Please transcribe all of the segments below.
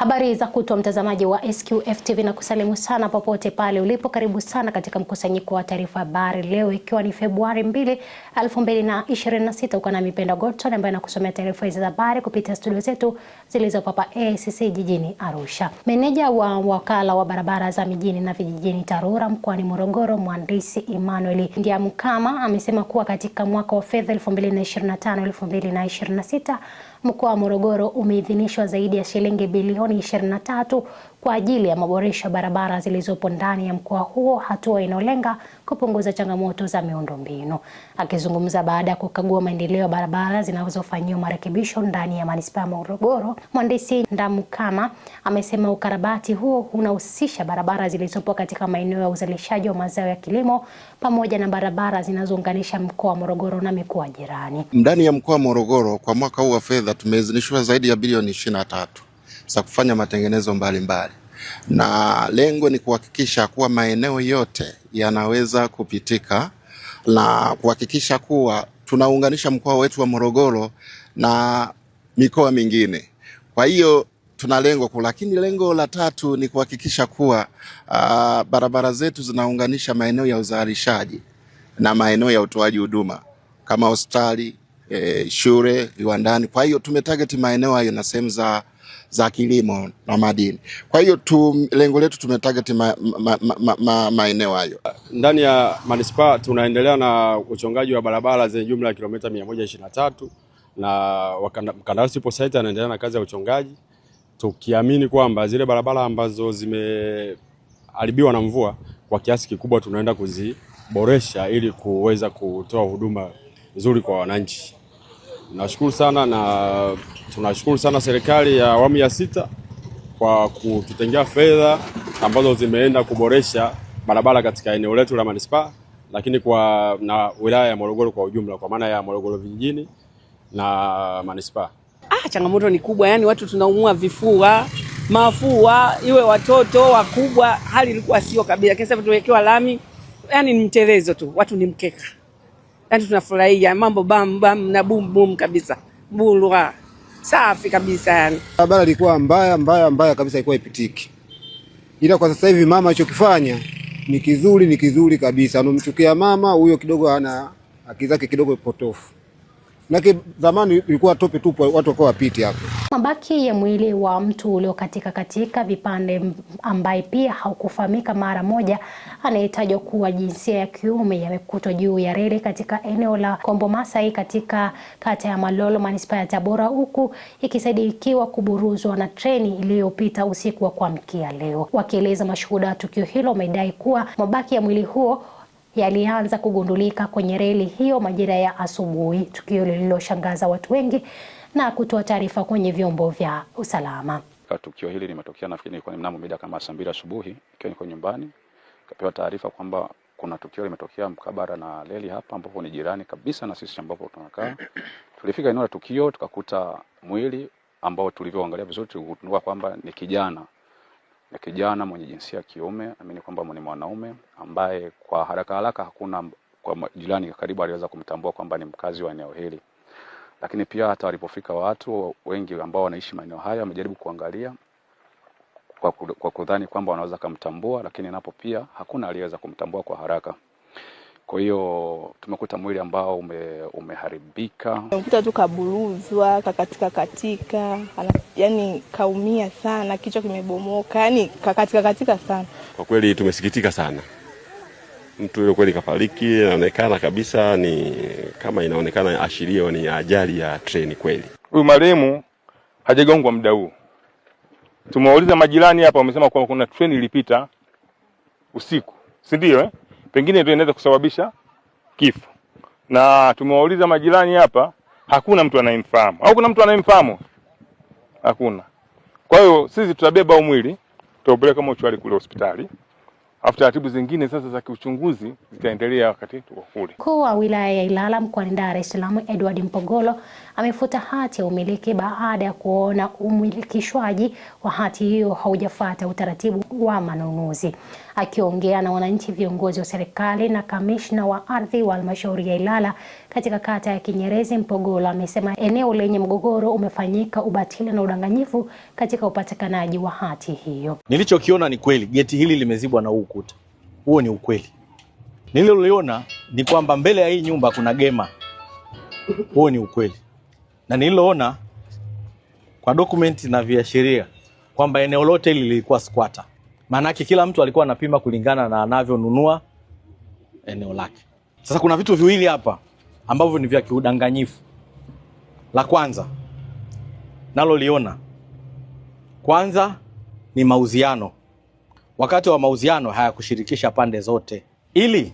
Habari za kutwa mtazamaji wa SQF TV, na kusalimu sana popote pale ulipo. Karibu sana katika mkusanyiko wa taarifa habari leo, ikiwa ni Februari 2, 2026. Uko na Mipenda Gorton ambaye anakusomea taarifa hizi za habari kupitia studio zetu zilizopo hapa AICC jijini Arusha. Meneja wa wakala wa barabara za mijini na vijijini TARURA mkoani Morogoro, Mhandisi Emmanuel Ndiamukama, amesema kuwa katika mwaka wa fedha 2025-2026 mkoa wa Morogoro umeidhinishwa zaidi ya shilingi bilioni 23 kwa ajili ya maboresho ya barabara zilizopo ndani ya mkoa huo, hatua inayolenga kupunguza changamoto za miundombinu. Akizungumza baada ya kukagua maendeleo ya barabara zinazofanyiwa marekebisho ndani ya manispaa ya Morogoro, Mhandisi Ndiamukama amesema ukarabati huo unahusisha barabara zilizopo katika maeneo ya uzalishaji wa mazao ya kilimo pamoja na barabara zinazounganisha mkoa wa Morogoro na mikoa jirani. Ndani ya mkoa wa Morogoro kwa mwaka huu wa fedha tumeidhinishwa zaidi ya bilioni 23 za kufanya matengenezo mbalimbali, na lengo ni kuhakikisha kuwa maeneo yote yanaweza kupitika na kuhakikisha kuwa tunaunganisha mkoa wetu wa Morogoro na mikoa mingine. Kwa hiyo tuna lengo kuu, lakini lengo la tatu ni kuhakikisha kuwa barabara zetu zinaunganisha maeneo ya uzalishaji na maeneo ya utoaji huduma kama hospitali, shule, viwandani. Kwa hiyo tumetarget maeneo hayo na sehemu za kilimo na madini. Kwa hiyo lengo letu tumetarget maeneo hayo. Ndani ya manispaa tunaendelea na uchongaji wa barabara zenye jumla ya kilomita 123 na mkandarasi yupo site anaendelea na kazi ya uchongaji, tukiamini kwamba zile barabara ambazo zimeharibiwa na mvua kwa kiasi kikubwa tunaenda kuziboresha ili kuweza kutoa huduma nzuri kwa wananchi. Nashukuru sana na tunashukuru sana serikali ya awamu ya 6 kwa kututengea fedha ambazo zimeenda kuboresha barabara katika eneo letu la manispaa, lakini na wilaya ya Morogoro kwa ujumla, kwa maana ya Morogoro vijijini na manispaa. Changamoto ni kubwa, yani watu tunaumwa vifua, mafua, iwe watoto wakubwa, hali ilikuwa sio kabisa. Kesa tuwekewa lami, yani ni mtelezo tu, watu ni mkeka. Yani tunafurahia mambo bam bam na boom boom kabisa. Bulwa safi kabisa yani. Barabara ilikuwa mbaya kabisa, ilikuwa ipitiki. Ila kwa sasa hivi mama alichokifanya ni kizuri kabisa. Anomchukia mama huyo kidogo ana akili zake kidogo potofu. Nake zamani ilikuwa tope tupo, watu wako wapiti hapo. Mabaki ya mwili wa mtu uliokatika vipande ambaye pia haukufahamika mara moja anayetajwa kuwa jinsia ya kiume yamekutwa juu ya reli katika eneo la Kombo Masai katika kata ya Malolo manispaa ya Tabora, huku ikisaidiwa kuburuzwa na treni iliyopita usiku wa kuamkia leo. Wakieleza mashuhuda wa tukio hilo wamedai kuwa mabaki ya mwili huo yalianza kugundulika kwenye reli hiyo majira ya asubuhi, tukio lililoshangaza watu wengi na kutoa taarifa kwenye vyombo vya usalama. Tukio hili limetokea, nafikiri ilikuwa ni mnamo mida kama saa 2 asubuhi, ikiwa niko nyumbani, kapewa taarifa kwamba kuna tukio limetokea mkabara na reli hapa ambapo ni jirani kabisa na sisi ambapo tunakaa. Tulifika eneo la tukio tukakuta mwili ambao tulivyoangalia vizuri tuligundua kwamba ni kijana mwenye jinsia ya kiume, amini kwamba ni mwanaume ambaye kwa haraka hakuna kwa jirani karibu aliweza kumtambua kwamba ni mkazi wa eneo hili. Lakini pia hata walipofika watu wengi ambao wanaishi maeneo haya wamejaribu kuangalia kwa kudhani kwamba wanaweza kumtambua, lakini napo pia hakuna aliyeweza kumtambua kwa haraka. Kwa hiyo tumekuta mwili ambao umeharibika. Tumekuta tu kaburuzwa, katika, yani kaumia sana, kichwa kimebomoka, yani katika sana. Kwa kweli tumesikitika sana. Mtu yule kweli kafariki, inaonekana kabisa ni kama inaonekana ashirio ni ajali ya treni kweli. Huyu marehemu hajagongwa muda huu. Tumeuliza majirani hapa, wamesema kwamba kuna treni ilipita usiku, si ndio Pengine ndio inaweza kusababisha kifo. Na tumeuliza majirani hapa, hakuna mtu anayemfahamu. Au kuna mtu anayemfahamu? Hakuna. Kwa hiyo sisi tutabeba mwili, tuupeleke mochwari kule hospitali. Taratibu zingine sasa za kiuchunguzi zitaendelea wakati tuko kule. Mkuu wa wilaya ya Ilala mkoani Dar es Salaam Edward Mpogolo amefuta hati ya umiliki baada ya kuona umilikishwaji wa hati hiyo haujafuata utaratibu wa manunuzi. Akiongea na wananchi, viongozi wa serikali na kamishna wa ardhi wa halmashauri ya Ilala katika kata ya Kinyerezi Mpogolo amesema eneo lenye mgogoro umefanyika ubatili na udanganyifu katika upatikanaji wa hati hiyo. Nilichokiona ni kweli, geti hili limezibwa na ukuta. Huo ni ukweli. Nililoliona ni kwamba mbele ya hii nyumba kuna gema. Huo ni ukweli. Na nililoona kwa dokumenti na viashiria kwamba eneo lote hili lilikuwa squatter. Maana yake kila mtu alikuwa anapima kulingana na anavyonunua eneo lake. Sasa kuna vitu viwili hapa ambavyo ni vya kiudanganyifu. La kwanza naloliona, kwanza ni mauziano. Wakati wa mauziano hayakushirikisha pande zote, ili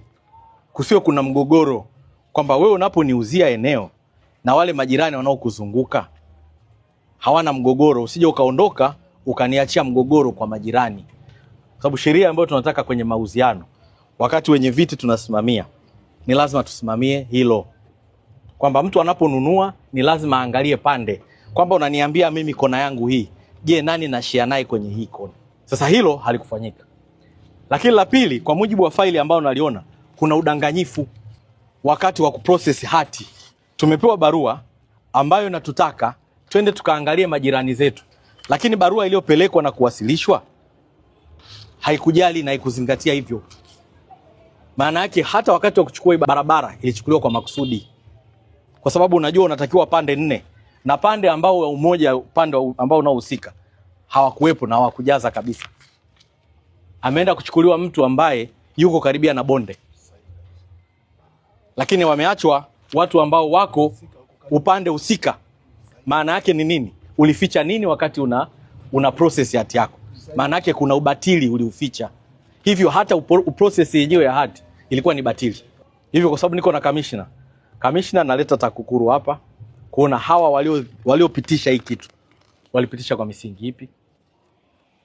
kusiwe kuna mgogoro kwamba wewe unaponiuzia eneo na wale majirani wanaokuzunguka hawana mgogoro, usije ukaondoka ukaniachia mgogoro kwa majirani. Sababu sheria ambayo tunataka kwenye mauziano, wakati wenye viti tunasimamia, ni lazima tusimamie hilo, kwamba mtu anaponunua ni lazima aangalie pande, kwamba unaniambia mimi kona yangu hii, je, nani na share naye kwenye hii kona? Sasa hilo halikufanyika. Lakini la pili, kwa mujibu wa faili ambayo naliona, kuna udanganyifu wakati wa kuprocess hati. Tumepewa barua ambayo inatutaka twende tukaangalie majirani zetu, lakini barua iliyopelekwa na kuwasilishwa haikujali na haikuzingatia hivyo. Maana yake hata wakati wa kuchukua barabara ilichukuliwa kwa makusudi, kwa sababu unajua unatakiwa pande 4 na pande ambao umoja, pande ambao unaohusika hawakuwepo na hawakujaza kabisa. Ameenda kuchukuliwa mtu ambaye yuko karibia na bonde, lakini wameachwa watu ambao wako upande husika. Maana yake ni nini? Ulificha nini wakati una process hati yako? Maana yake kuna ubatili uliuficha. Hivyo hata process yenyewe ya hati ilikuwa ni batili. Hivyo kwa sababu niko na kamishna naleta TAKUKURU hapa kuona hawa waliopitisha hii kitu walipitisha kwa misingi ipi.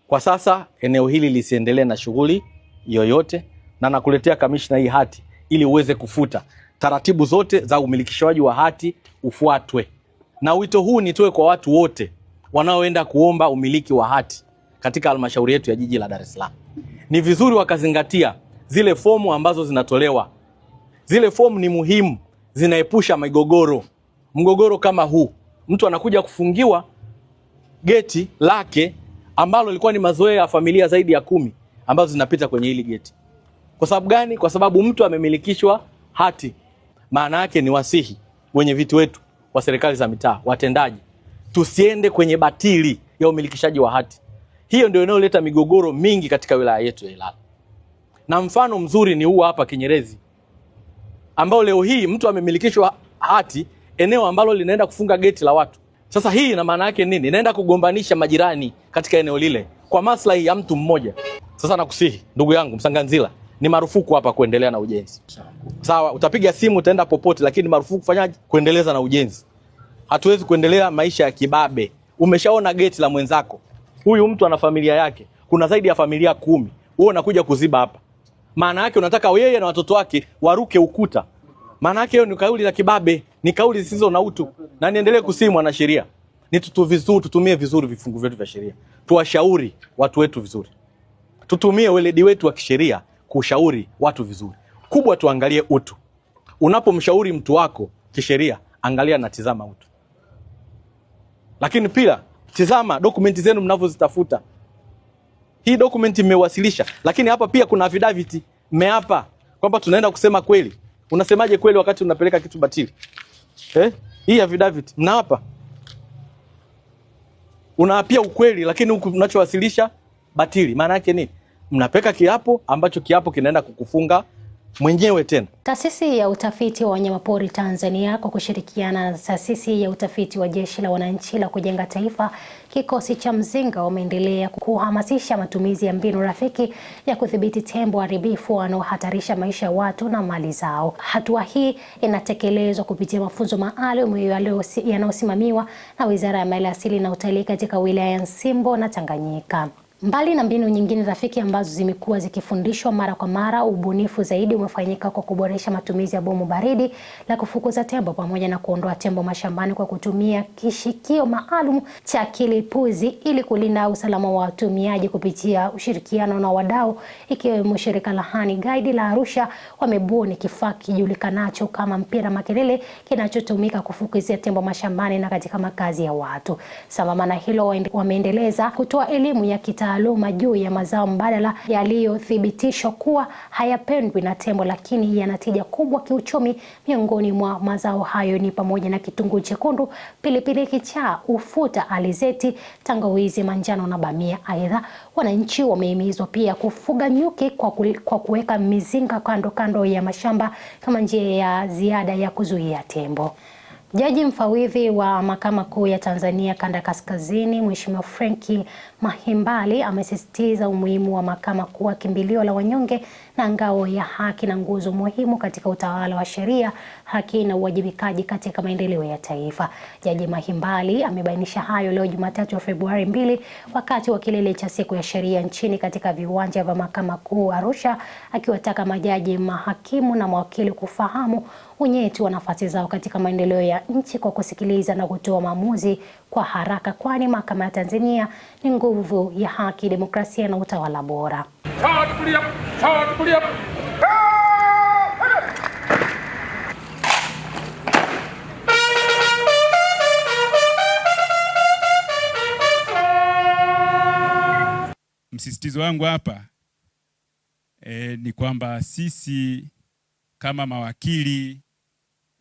Kwa sasa eneo hili lisiendelee na shughuli yoyote, na nakuletea kamishna hii hati ili uweze kufuta taratibu zote za umilikishwaji wa hati ufuatwe. Na wito huu nitoe kwa watu wote wanaoenda kuomba umiliki wa hati katika halmashauri yetu ya jiji la Dar es Salaam. Ni vizuri wakazingatia zile fomu ambazo zinatolewa. Zile fomu ni muhimu, zinaepusha migogoro. Mgogoro kama huu, mtu anakuja kufungiwa geti lake ambalo lilikuwa ni mazoea ya familia zaidi ya 10 ambazo zinapita kwenye hili geti. Kwa sababu gani? Kwa sababu mtu amemilikishwa hati. Maana yake ni wasihi wenye viti wetu wa serikali za mitaa, watendaji, tusiende kwenye batili ya umilikishaji wa hati. Hiyo ndio inayoleta migogoro mingi katika wilaya yetu ya Ilala. Na mfano mzuri ni huu hapa Kinyerezi, ambao leo hii mtu amemilikishwa hati eneo ambalo linaenda kufunga geti la watu. Sasa hii ina maana yake nini? Inaenda kugombanisha majirani katika eneo lile kwa maslahi ya mtu mmoja. Sasa nakusihi ndugu yangu Msanganzila, ni marufuku hapa kuendelea na ujenzi. Sawa, utapiga simu utaenda popote, lakini marufuku kufanyaje? Kuendeleza na ujenzi. Hatuwezi kuendelea maisha ya kibabe. Umeshaona geti la mwenzako. Huyu mtu ana familia yake. Kuna zaidi ya familia 10. Wewe unakuja kuziba hapa. Maana yake unataka yeye na watoto wake waruke ukuta. Maana yake hiyo ni kauli za kibabe, ni kauli zisizo na utu. Na niendelee kusimwa na sheria. Ni tutumie vizuri vifungu vyetu vya sheria. Tuwashauri watu wetu vizuri. Tutumie weledi wetu wa kisheria kushauri watu vizuri. Kubwa tuangalie utu. Unapomshauri mtu wako kisheria, angalia na tizama utu. Lakini pia tizama dokumenti zenu mnavozitafuta. Hii dokumenti mmewasilisha, lakini hapa pia kuna affidavit mmeapa kwamba tunaenda kusema kweli. Unasemaje kweli wakati unapeleka kitu batili? Hii affidavit mnaapa. Unaapia ukweli, lakini huku unachowasilisha batili. Maana yake nini? Mnapeka kiapo ambacho kiapo kinaenda kukufunga mwenyewe tena. Taasisi ya utafiti wa wanyamapori Tanzania kwa kushirikiana na taasisi ya utafiti wa Jeshi la Wananchi la Kujenga Taifa, kikosi cha Mzinga, wameendelea kuhamasisha matumizi ya mbinu rafiki ya kudhibiti tembo haribifu wanaohatarisha maisha ya watu na mali zao. Hatua hii inatekelezwa kupitia mafunzo maalum yanayosimamiwa na Wizara ya Maliasili na Utalii katika wilaya ya Nsimbo na Tanganyika. Mbali na mbinu nyingine rafiki ambazo zimekuwa zikifundishwa mara kwa mara, ubunifu zaidi umefanyika kwa kuboresha matumizi ya bomu baridi la kufukuza tembo pamoja na kuondoa tembo mashambani kwa kutumia kishikio maalum cha kilipuzi ili kulinda usalama wa watumiaji. Kupitia ushirikiano na wadau ikiwemo shirika la Honey Guide la Arusha, wamebuni kifaa kijulikanacho kama mpira makelele kinachotumika kufukuzia tembo mashambani na katika makazi ya watu. Sambamba na hilo, wameendeleza kutoa elimu ya kitaaluma juu ya mazao mbadala yaliyothibitishwa kuwa hayapendwi na tembo lakini yanatija kubwa kiuchumi. Miongoni mwa mazao hayo ni pamoja na kitunguu chekundu, pilipili kichaa, ufuta, alizeti, tangawizi manjano na bamia. Aidha, wananchi wamehimizwa pia kufuga nyuki kwa kuweka mizinga kando ya mashamba kama njia ya ziada ya kuzuia tembo. Jaji mfawidhi wa Mahakama Kuu ya Tanzania Kanda Kaskazini, Mheshimiwa Franky Mahimbali amesisitiza umuhimu wa mahakama kuwa kimbilio la wanyonge na ngao ya haki na nguzo muhimu katika utawala wa sheria, haki na uwajibikaji katika maendeleo ya taifa. Jaji Mahimbali amebainisha hayo leo Jumatatu Februari 2 wakati wa kilele cha siku ya sheria nchini katika viwanja vya Mahakama Kuu Arusha, akiwataka majaji, mahakimu na mawakili kufahamu unyeti wa nafasi zao katika maendeleo ya nchi kwa kusikiliza na kutoa maamuzi kwa haraka, kwani mahakama ya Tanzania ni nguvu ya haki, demokrasia na utawala bora. Msisitizo wangu hapa ni kwamba sisi kama mawakili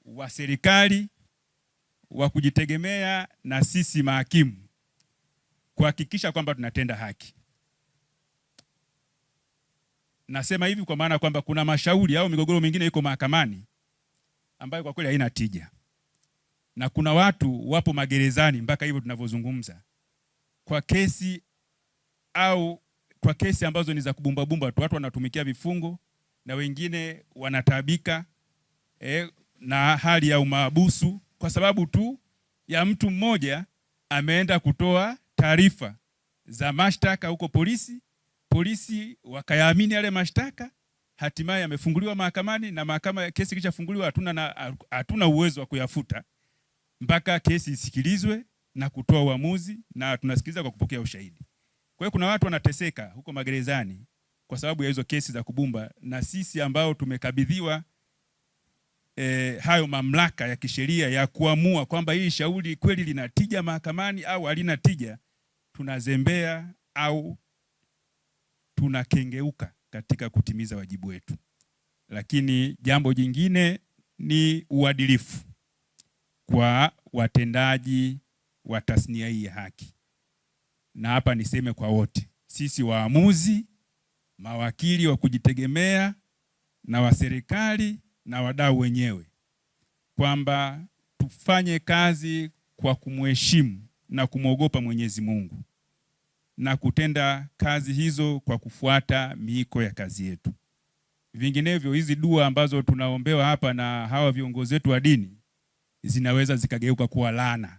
wa serikali wa kujitegemea na sisi mahakimu kuhakikisha kwamba tunatenda haki. Nasema hivi kwa maana kwamba kuna mashauri au migogoro mingine iko mahakamani ambayo kwa kweli haina tija. Na kuna watu wapo magerezani mpaka hivyo tunavyozungumza kwa kesi ambazo ni za kubumba tu, watu wanatumikia vifungo na wengine wanataabika na hali ya umahabusu kwa sababu tu ya mtu mmoja ameenda kutoa taarifa za mashtaka huko polisi wakayaamini yale mashtaka, hatimaye yamefunguliwa mahakamani na mahakama, kesi kishafunguliwa, hatuna uwezo wa kuyafuta mpaka kesi isikilizwe na kutoa uamuzi, na tunasikiliza kwa kupokea ushahidi. Kwa hiyo kuna watu wanateseka huko magerezani kwa sababu ya hizo kesi za kubumba, na sisi ambao tumekabidhiwa hayo mamlaka ya kisheria ya kuamua kwamba hii shauri kweli linatija mahakamani au halina tija, tunazembea au tunakengeuka katika kutimiza wajibu wetu. Lakini jambo jingine ni uadilifu kwa watendaji wa tasnia hii ya haki. Na hapa niseme kwa wote, sisi waamuzi, mawakili wa kujitegemea na wa serikali na wadau wenyewe, kwamba tufanye kazi kwa kumheshimu na kumwogopa Mwenyezi Mungu na kutenda kazi hizo kwa kufuata miiko ya kazi yetu. Vinginevyo hizi dua ambazo tunaombewa hapa na hawa viongozi wetu wa dini zinaweza zikageuka kuwa laana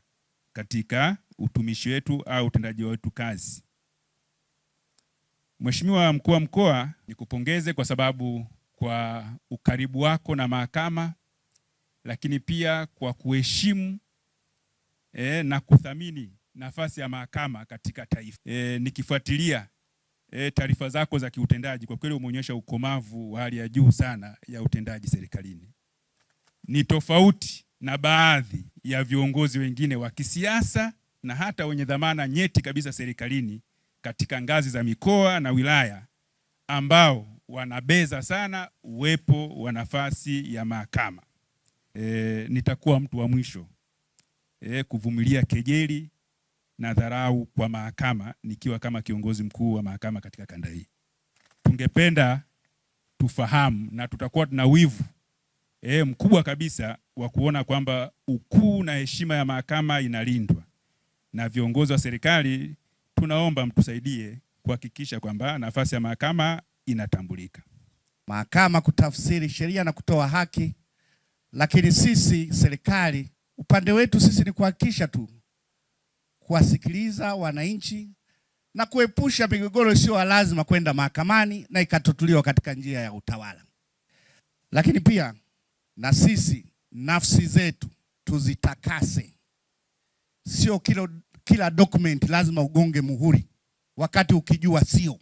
katika utumishi wetu au utendaji wetu kazi. Mheshimiwa Mkuu wa Mkoa, nikupongeze kwa sababu kwa ukaribu wako na mahakama, lakini pia kwa kuheshimu na kuthamini nafasi ya mahakama katika taifa. Nikifuatilia taarifa zako za kiutendaji, kwa kweli umeonyesha ukomavu wa hali ya juu sana ya utendaji serikalini. Ni tofauti na baadhi ya viongozi wengine wa kisiasa na hata wenye dhamana nyeti kabisa serikalini katika ngazi za mikoa na wilaya ambao wanabeza sana uwepo wa nafasi ya mahakama. Nitakuwa mtu wa mwisho kuvumilia kejeli na dharau kwa mahakama nikiwa kama kiongozi mkuu wa mahakama katika kanda hii. Tungependa tufahamu na tutakuwa tuna wivu mkubwa kabisa wa kuona kwamba ukuu na heshima ya mahakama inalindwa. Na viongozi wa serikali tunaomba mtusaidie kuhakikisha kwamba nafasi ya mahakama inatambulika. Mahakama kutafsiri sheria na kutoa haki, lakini sisi serikali upande wetu sisi ni kuhakikisha tu kuwasikiliza wananchi na kuepusha migogoro isiyo lazima kwenda mahakamani na ikatatuliwa katika njia ya utawala. Lakini pia na sisi nafsi zetu tuzitakase. Sio kila document lazima ugonge muhuri wakati ukijua sio.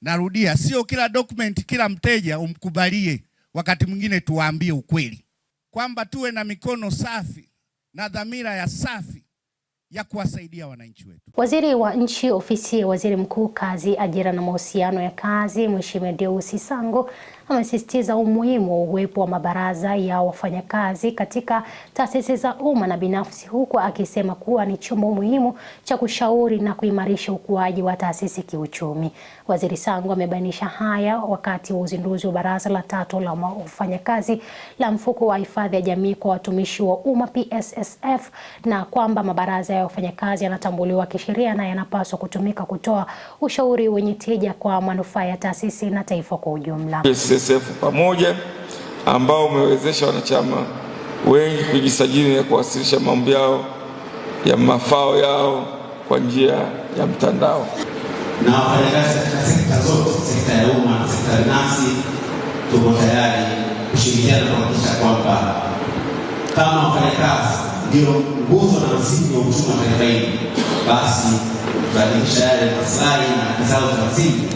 Narudia, sio kila document kila mteja umkubalie, wakati mwingine tuwaambie ukweli. Kwamba tuwe na mikono safi na dhamira ya safi ya kuwasaidia wananchi wetu. Waziri wa Nchi, Ofisi ya Waziri Mkuu, Kazi, Ajira na Mahusiano ya Kazi, Mheshimiwa Deusi Sango amesisitiza umuhimu wa uwepo wa mabaraza ya wafanyakazi katika taasisi za umma na binafsi, huku akisema kuwa ni chombo muhimu cha kushauri na kuimarisha ukuaji wa taasisi kiuchumi. Waziri Sango amebainisha haya wakati wa uzinduzi wa baraza la 3 la wafanyakazi la mfuko wa hifadhi ya jamii kwa watumishi wa umma PSSF, na kwamba mabaraza ya wafanyakazi yanatambuliwa kisheria na yanapaswa kutumika kutoa ushauri wenye tija kwa manufaa ya taasisi na taifa kwa ujumla. PSSF pamoja ambao umewezesha wanachama wengi kujisajili na kuwasilisha maombi yao ya mafao yao kwa njia ya mtandao. Na wafanyakazi katika sekta zote, sekta ya umma, sekta binafsi, tuko tayari kushirikiana kuhakikisha kwamba kama wafanyakazi ndio nguzo na msingi wa uchumi wa taifa hili, basi tutahakikisha yale maslahi na haki zao za msingi.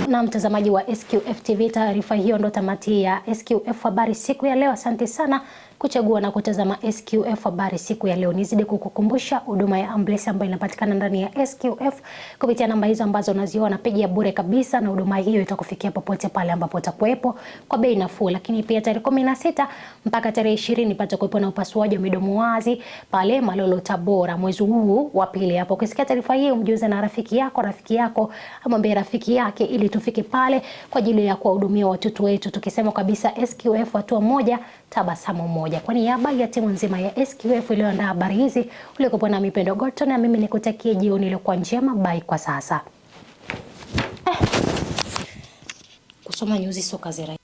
Na mtazamaji wa SQF TV, taarifa hiyo ndo tamati ya SQF habari siku ya leo. Asante sana kuchagua na kutazama SQF habari siku ya leo. Nizidi kukukumbusha huduma ya ambulance ambayo inapatikana ndani ya SQF kupitia namba hizo ambazo unaziona, peji ya bure kabisa, na huduma hiyo itakufikia popote pale ambapo utakuwepo kwa bei nafuu. Lakini pia tarehe 16 mpaka tarehe 20 patakuwepo na upasuaji wa midomo wazi pale Malolo Tabora mwezi huu wa pili. Hapo ukisikia taarifa hiyo mjuze na rafiki yako amwambie rafiki yake, ili tufike pale kwa ajili ya kuwahudumia watoto wetu, tukisema kabisa SQF hatua moja tabasamu moja. Kwa niaba ya timu nzima ya SQF iliyoandaa habari hizi, ulikopo na Mipendo Gorton, na mimi nikutakie jioni iliyokuwa njema. Bye kwa sasa. Kusoma nyuzi soka zera.